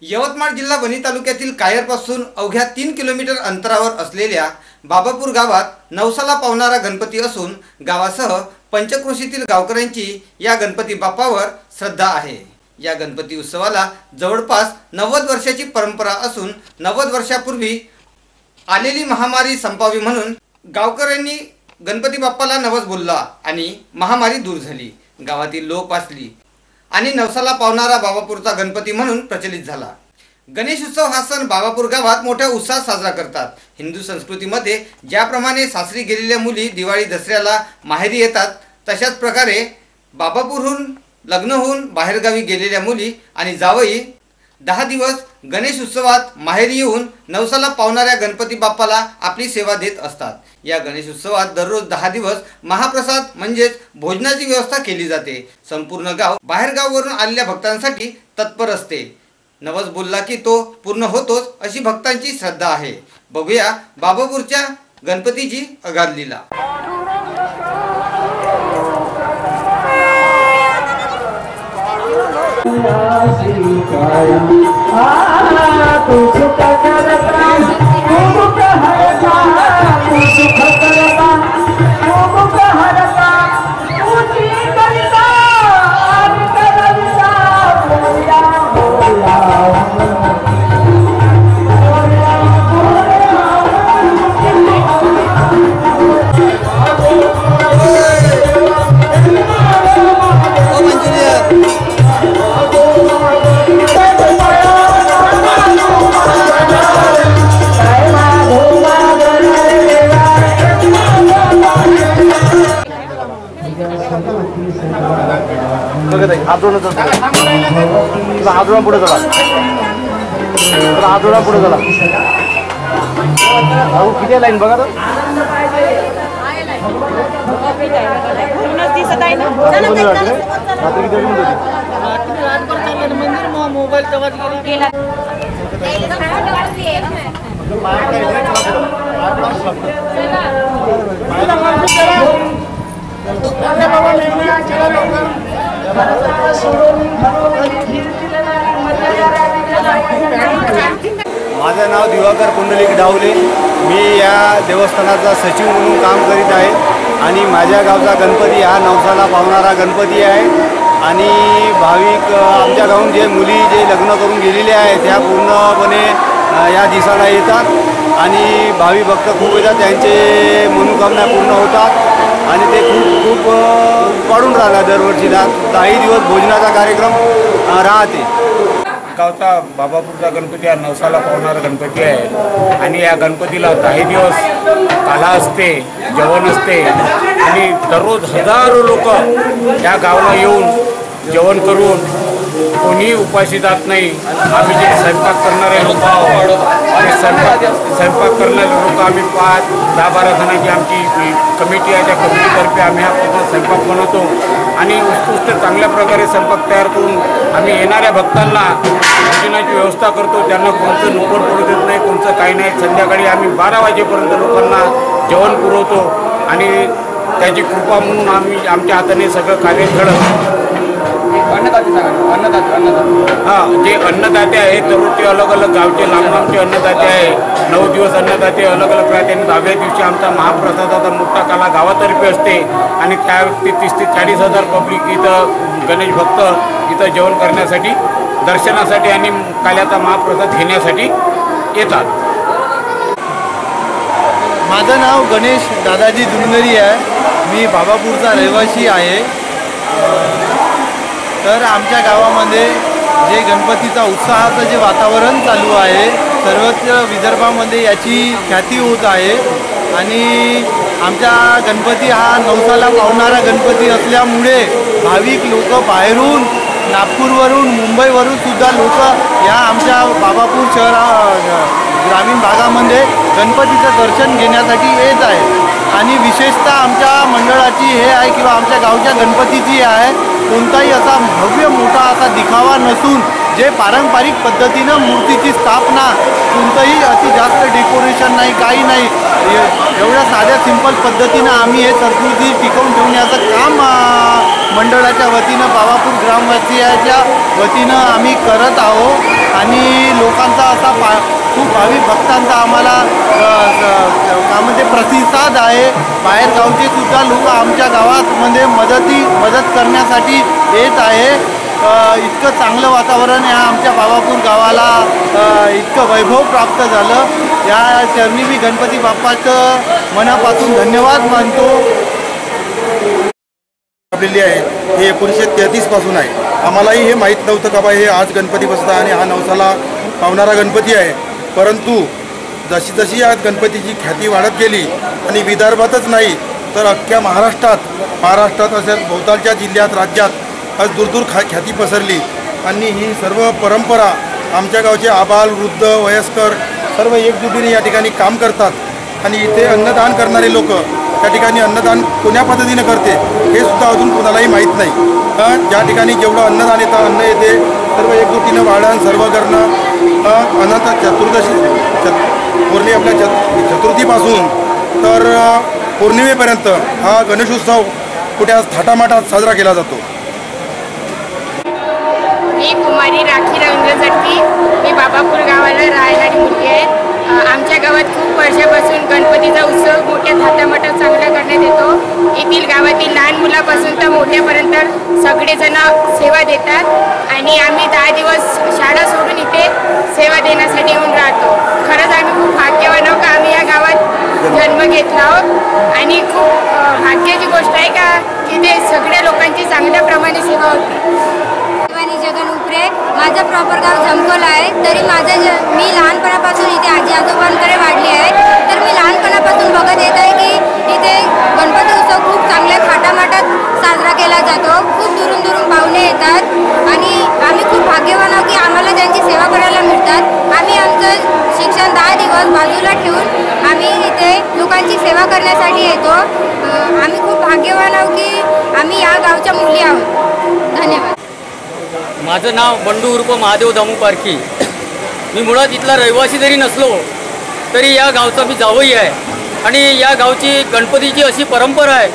यवतमाळ जिल्हा वणी तालुक्यातील कायरपासून अवघ्या 3 किलोमीटर अंतरावर असलेल्या बाबापूर गावात नवसाला पावणारा गणपती असून गावासह पंचक्रोशीतील गावकऱ्यांची या गणपती बाप्पावर श्रद्धा आहे। या गणपती उत्सवाला जवळपास 90 वर्षाची परंपरा असून 90 वर्षापूर्वी आलेली महामारी संपावी म्हणून गावकऱ्यांनी गणपती बाप्पाला नवस बोलला आणि महामारी दूर झाली। गावातील लोक वाचली आणि नवसाला पावणारा बाबापूरचा गणपती म्हणून प्रचलित झाला। गणेश उत्सव हा सण बाबापूर गावात मोठ्या उत्साहात साजरा करतात। हिंदू संस्कृतीमध्ये ज्याप्रमाणे सासरी गेलेल्या मुली दिवाळी दसऱ्याला माहेरी येतात, तशाच प्रकारे बाबापूरहून लग्न होऊन बाहेरगावी गेलेल्या मुली आणि जावई 10 दिवस गणेश उत्सवात माहेरी येऊन नवसाला पावणाऱ्या गणपती बाप्पाला आपली सेवा देत असतात। या गणेश उत्सवात दररोज 10 दिवस महाप्रसाद म्हणजेच भोजनाची व्यवस्था केली जाते। संपूर्ण गाव बाहेरगाववरून आलेल्या भक्तांसाठी तत्पर असते। नवस बोलला की तो पूर्ण होतोच अशी भक्तांची श्रद्धा आहे। बघूया बाबापूरच्या गणपतीची अगाध लीला। आदोळा पुढे चला, आदोळा पुढे चला। अहो किती लाईन बघा तर मोबाईल माझं नाव दिवाकर कुंडलिक डावले। मी या देवस्थानाचा सचिव म्हणून काम करीत आहे आणि माझ्या गावचा गणपती हा नवसाला पावणारा गणपती आहे। आणि भाविक आमच्या गावून जे मुली जे लग्न करून गेलेले आहेत त्या पूर्णपणे या दिवसाला येतात आणि भावी भक्त खूप येतात, त्यांचे मनोकामना पूर्ण होतात आणि ते खूप वाढून राहतात। दरवर्षीला 10 दिवस भोजनाचा कार्यक्रम राहते। गावचा बाबापूरचा गणपती हा नवसाला पावणारा गणपती आहे आणि या गणपतीला 10 दिवस काला असते, जेवण असते आणि दररोज हजारो लोक या गावाला येऊन जेवण करून कोणीही उपाशी जात नाही। आम्ही जे स्वयंपाक करणारे लोक आहोत आणि स्वयंपाक करणारे लोक आम्ही 5-10-12 जणांची आमची कमिटी आहे। त्या कमिटीतर्फे आम्ही हा पूर्ण स्वयंपाक बनवतो आणि उत्कृष्ट चांगल्या प्रकारे स्वयंपाक तयार करून आम्ही येणाऱ्या भक्तांना भोजनाची व्यवस्था करतो। त्यांना कोणतं नुकसान पडू देत नाही, कोणतं काही नाही। संध्याकाळी आम्ही 12 वाजेपर्यंत लोकांना जेवण पुरवतो आणि त्याची कृपा म्हणून आम्ही आमच्या हाताने सगळं कार्य घडवतो। हां, जे अन्नदाते आहेत तर ते अलग अलग गावचे लांब लांबचे अन्नदाते आहे। 9 दिवस अन्नदाते अलग अलग राहते। 10व्या दिवशी आमचा महाप्रसादाचा मोठा काला गावातर्फे असते आणि त्या 30 ते 40 हजार पब्लिक इथं गणेश भक्त इथं जेवण करण्यासाठी, दर्शनासाठी आणि काल्याचा महाप्रसाद घेण्यासाठी येतात। माझं नाव गणेश दादाजी दुनगरी आहे। मी बाबापूरचा रहिवासी आहे। तर आमच्या गावामध्ये जे गणपतीचा उत्साहाचं जे वातावरण चालू आहे, सर्वत्र विदर्भामध्ये याची ख्याती होत आहे आणि आमचा गणपती हा नवसाला पावणारा गणपती असल्यामुळे भाविक लोक बाहेरून, नागपूरवरून, मुंबईवरून सुद्धा लोक या आमच्या बाबापूर ग्रामीण भागामध्ये गणपतीचं दर्शन घेण्यासाठी येत आहे। आणि विशेषतः आमच्या मंडळाची हे आहे किंवा आमच्या गावच्या गणपतीची आहे, कोणताही असा भव्य मोठा असा दिखावा नसून जे पारंपरिक पद्धतीनं मूर्तीची स्थापना, कोणतंही अति जास्त डेकोरेशन नाही, काही नाही, एवढ्या साध्या सिंपल पद्धतीनं आम्ही हे संस्कृती टिकवून ठेवण्याचं काम मंडळाच्या वतीनं, बाबापूर ग्रामवासियाच्या वतीनं आम्ही करत आहोत। आणि लोकांचा असा खूप भाविक भक्तांचा आम्हाला त्यामध्ये प्रतिसाद आहे. बाहेर गावचे सुद्धा लोक आमच्या गावामध्ये मदत करण्यासाठी येत आहे. इतकं चांगलं वातावरण या आमच्या बाबापूर गावाला इतकं वैभव प्राप्त झालं. या चरणी मी गणपती बाप्पाचं मनापासून धन्यवाद मानतो. आहे हे 1933 पासून आहे. आम्हालाही हे माहीत नव्हतं का बा हे आज गणपती बसता आणि हा नवसाला पावणारा गणपती आहे. परंतु जशी जशी या गणपतीची ख्याती वाढत गेली आणि विदर्भातच नाही तर अख्ख्या महाराष्ट्रात असेल भोवतालच्या जिल्ह्यात राज्यात आज दूरदूर ख्याती पसरली आणि ही सर्व परंपरा आमच्या गावचे आबाल वृद्ध वयस्कर सर्व एकजुटीने या ठिकाणी काम करतात आणि इथे अन्नदान करणारे लोक त्या ठिकाणी अन्नदान कोण्या पद्धतीने करते हे सुद्धा अजून कोणालाही माहीत नाही. ज्या ठिकाणी जेवढं अन्नदान येतं अन्न येते सर्व एकजुटीनं वाढण सर्व करणं अनंत आपल्या चतुर्थीपासून तर पौर्णिमेपर्यंत हा गणेशोत्सव कुठे आज थाटामाटात साजरा केला जातो. मी कुमारी राखी रवींद्र जटकी. मी बाबापूर गावाला राहणारी मुलगी आहे. आमच्या गावात खूप वर्षापासून गणपतीचा उत्सव मोठ्या थाटामाटात चांगला करण्यात येतो. येथील गावातील लहान मुलापासून तर मोठ्यापर्यंत सगळेजण सेवा देतात आणि आम्ही 10 दिवस शाळा सोडून इथे सेवा देण्यासाठी येऊन राहतो. खरंच आम्ही खूप भाग्यवान आहोत का आम्ही या गावात जन्म घेतला आहोत आणि खूप भाग्याची गोष्ट आहे का इथे सगळ्या लोकांची चांगल्याप्रमाणे सेवा होते. जगन उपरे माझं प्रॉपर गाव जमकोला आहे. तरी मी लहानपणापासून इथे आजी आजोबांकडे वाढली आहे. तर मी लहानपणापासून बघत येत आहे की इथे गणपती उत्सव खूप चांगल्या थाटामाटात साजरा केला जातो. खूप दुरून दुरून पाहुणे येतात आणि आम्ही खूप भाग्यवान आहोत की आम्हाला त्यांची सेवा करायला मिळतात. आम्ही आमचं शिक्षण 10 दिवस बाजूला ठेवून आम्ही इथे लोकांची सेवा करण्यासाठी येतो. आम्ही खूप भाग्यवान आहोत की आम्ही या गावच्या मुली आहोत. धन्यवाद. माझं नाव बंडू उर्फ महादेव दामू पारखी. मी मुळात इथला रहिवासी जरी नसलो तरी या गावचा मी जावई आहे आणि या गावची गणपतीची अशी परंपरा आहे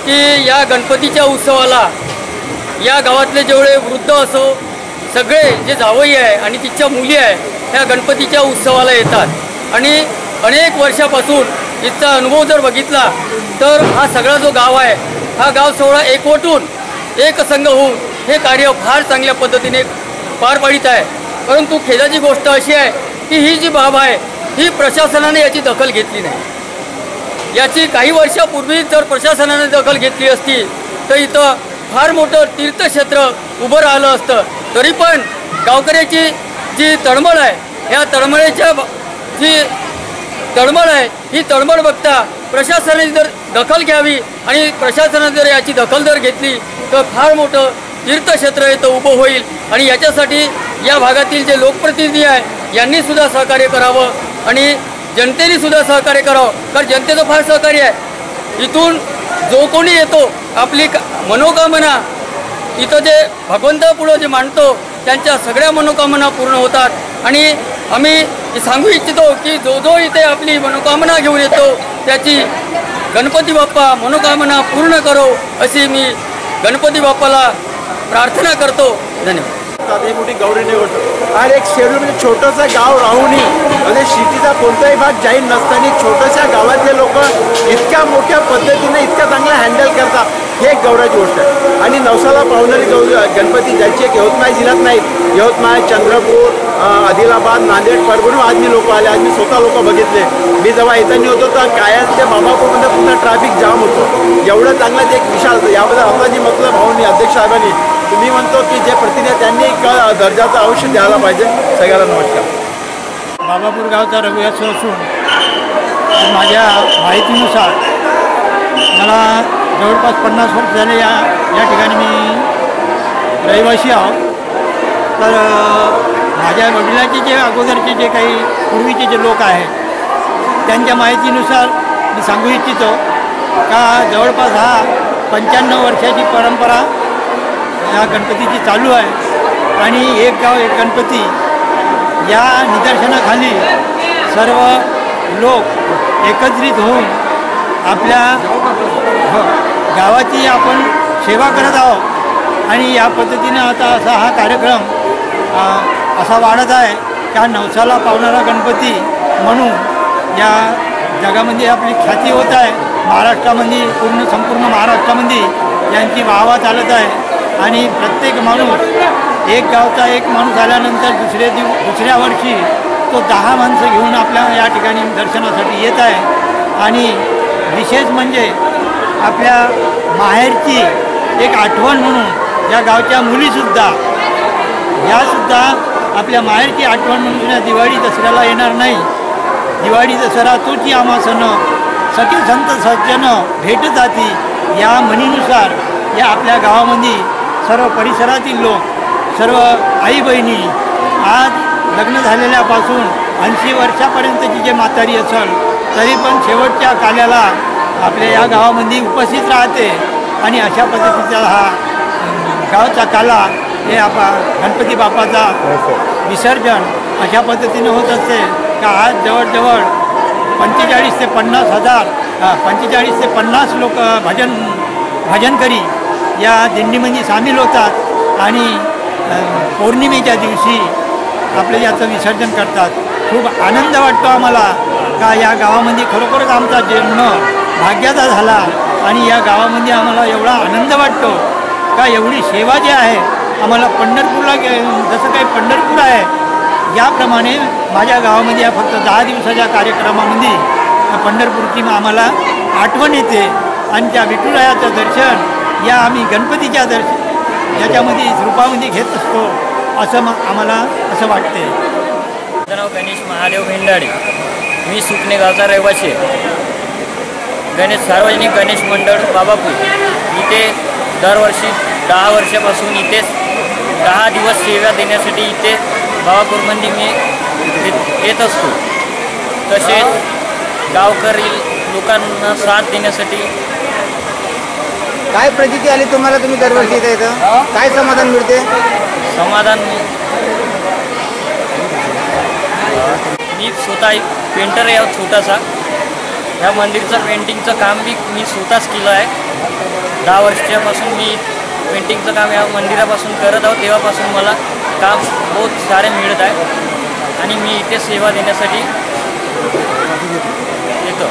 की या गणपतीच्या उत्सवाला या गावातले जेवढे वृद्ध असो सगळे जे जावई आहे आणि तिच्या मुली आहे ह्या गणपतीच्या उत्सवाला येतात आणि अनेक वर्षापासून इथचा अनुभव जर बघितला तर हा सगळा जो गाव आहे हा गाव सोहळा एकवटून एकसंघ होऊन हे कार्य फार चांगल्या पद्धतीने पार पाडित आहे. परंतु खेदाची गोष्ट अशी आहे की ही जी बाब आहे ही प्रशासनाने याची दखल घेतली नाही. याची काही वर्षापूर्वी जर प्रशासनाने दखल घेतली असती तर इथं फार मोठं तीर्थक्षेत्र उभं राहिलं असतं. तरी पण गावकऱ्याची जी तळमळ आहे ह्या तळमळीच्या जी तळमळ आहे ही तळमळ बघता प्रशासनाने जर दखल घ्यावी आणि प्रशासनाने जर याची दखल जर घेतली तर फार मोठं तीर्थक्षेत्र इथं उभं होईल आणि याच्यासाठी या भागातील जे लोकप्रतिनिधी आहे यांनीसुद्धा सहकार्य करावं आणि जनतेनेसुद्धा सहकार्य करावं. कारण जनतेचं फार सहकार्य आहे. इथून जो कोणी येतो आपली मनोकामना इथं जे भगवंतापुढं जे मांडतो त्यांच्या सगळ्या मनोकामना पूर्ण होतात आणि आम्ही सांगू इच्छितो की जो इथे आपली मनोकामना घेऊन येतो त्याची गणपती बाप्पा मनोकामना पूर्ण करो अशी मी गणपती बाप्पाला प्रार्थना करतो. धन्यवाद. ही मोठी गौरवणी गोष्ट आणि एक शेड्यूल म्हणजे छोटंसं गाव राहूनही म्हणजे सिटीचा कोणताही भाग जाहीर नसताना छोट्याशा गावातले लोक इतक्या मोठ्या पद्धतीने इतक्या चांगला हँडल करतात हे एक गौरवाची गोष्ट आहे. आणि नवसाला पावणारी गणपती ज्यांची एक यवतमाळ जिल्ह्यात नाही यवतमाळ चंद्रपूर आदिलाबाद नांदेड परभणी आज मी लोक आले. आज मी स्वतः लोक बघितले. मी जेव्हा येताना होतो तर कायम ते बाबापूरमध्ये पुन्हा ट्रॅफिक जाम होतं. एवढं चांगलं ते एक विशाल याबद्दल आता जी म्हटलं भाऊंनी अध्यक्ष साहेबांनी मी म्हणतो की जे प्रतिनिधी त्यांनी दर्जाचं अवश्य द्यायला पाहिजे. सगळ्याला नमस्कार. बाबापूर गावचा रहिवासी असून माझ्या माहितीनुसार मला जवळपास 50 वर्ष झाले या ठिकाणी मी रहिवासी आहोत. तर माझ्या वडिलांचे जे अगोदरचे जे काही पूर्वीचे जे लोक आहेत त्यांच्या माहितीनुसार मी सांगू इच्छितो का जवळपास हा 95 वर्षाची परंपरा या गणपतीची चालू आहे आणि एक गाव एक गणपती या निदर्शनाखाली सर्व लोक एकत्रित होऊन आपल्या गावाची आपण सेवा करत आहोत आणि या पद्धतीनं आता असा हा कार्यक्रम असा वाढत आहे की हा नवसाला पावणारा गणपती म्हणून या जगामध्ये आपली ख्याती होत आहे. महाराष्ट्रामध्ये संपूर्ण महाराष्ट्रामध्ये यांची वाहवा चालत आहे आणि प्रत्येक माणूस एक गावचा एक माणूस आल्यानंतर दुसऱ्या वर्षी तो 10 माणसं घेऊन आपल्या या ठिकाणी दर्शनासाठी येत आहे. आणि विशेष म्हणजे आपल्या माहेरची एक आठवण म्हणून या गावच्या मुलीसुद्धा यासुद्धा आपल्या माहेरची आठवण म्हणून या दिवाळी दसऱ्याला येणार नाही. दिवाळी दसरा तोची आम्हा सण सखी संत सज्जन भेट जाती या म्हणीनुसार या आपल्या गावामध्ये सर्व परिसरातील लोक सर्व आई बहिणी आज लग्न झालेल्यापासून 80 वर्षापर्यंतची जे म्हातारी असेल तरी पण शेवटच्या काल्याला आपल्या या गावामध्ये उपस्थित राहते. आणि अशा पद्धतीचा हा गावचा काला हे गणपती बाप्पाचा विसर्जन अशा पद्धतीने होत असते का आज जवळजवळ 45 ते 50 हजार 45 ते 50 लोक भजनकरी या दिंडीमध्ये सामील होतात आणि पौर्णिमेच्या दिवशी आपले याचं विसर्जन करतात. खूप आनंद वाटतो आम्हाला का या गावामध्ये खरोखरच आमचा जन्म भाग्याचा झाला आणि या गावामध्ये आम्हाला एवढा आनंद वाटतो का एवढी सेवा जी आहे आम्हाला पंढरपूरला जसं काही पंढरपूर आहे याप्रमाणे माझ्या गावामध्ये या फक्त 10 दिवसाच्या कार्यक्रमामध्ये पंढरपूरची आम्हाला आठवण येते. आणि त्या विठुरायाचं दर्शन या आम्ही गणपतीच्या याच्यामध्ये रूपामध्ये घेत असतो असं आम्हाला असं वाटते. माझं नाव गणेश महादेव भेंडाडे. मी सुकणे गावचा रहिवासी आहे. सार्वजनिक गणेश मंडळ बाबापूर इथे दरवर्षी 10 वर्षापासून इथे 10 दिवस सेवा देण्यासाठी इथे बाबापूरमध्ये मी येत असतो. तसेच गावकरी लोकांना साथ देण्यासाठी. काय प्रचिती आली तुम्हाला? तुम्ही दरवर्षी इथे येतं, काय समाधान मिळते? समाधान मी स्वतः एक पेंटर आहे छोटासा. ह्या मंदिरचं पेंटिंगचं काम बी मी स्वतःच केलं आहे. 10 वर्षापासून मी पेंटिंगचं काम या मंदिरापासून करत आहोत. तेव्हापासून मला काम बहुत सारे मिळत आहे आणि मी इथे सेवा देण्यासाठी येतो.